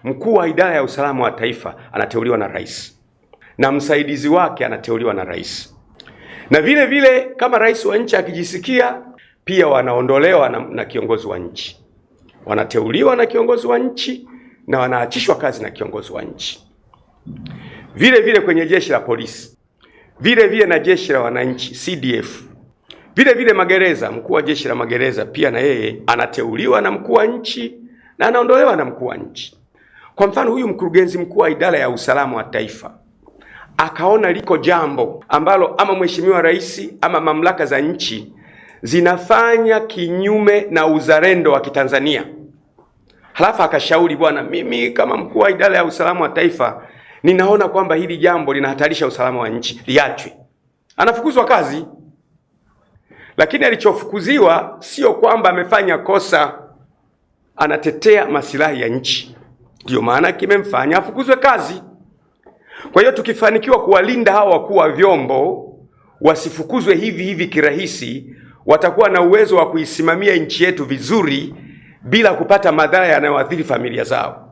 mkuu wa idara ya usalama wa taifa anateuliwa na rais na msaidizi wake anateuliwa na rais, na vile vile kama rais wa nchi akijisikia, pia wanaondolewa na kiongozi wa nchi, wanateuliwa na kiongozi wa nchi na wanaachishwa kazi na kiongozi wa nchi. Vile vile kwenye jeshi la polisi, vile vile na jeshi la wananchi CDF, vile vile magereza, mkuu wa jeshi la magereza pia na yeye anateuliwa na mkuu wa nchi na anaondolewa na mkuu wa nchi. Kwa mfano, huyu mkurugenzi mkuu wa idara ya usalama wa taifa akaona liko jambo ambalo ama mheshimiwa rais ama mamlaka za nchi zinafanya kinyume na uzalendo wa Kitanzania, halafu akashauri, bwana, mimi kama mkuu wa idara ya usalama wa taifa ninaona kwamba hili jambo linahatarisha usalama wa nchi, liachwe. Anafukuzwa kazi. Lakini alichofukuziwa sio kwamba amefanya kosa, anatetea masilahi ya nchi, ndio maana kimemfanya afukuzwe kazi. Kwa hiyo tukifanikiwa kuwalinda hawa wakuu wa vyombo wasifukuzwe hivi hivi kirahisi, watakuwa na uwezo wa kuisimamia nchi yetu vizuri bila kupata madhara yanayoathiri familia zao.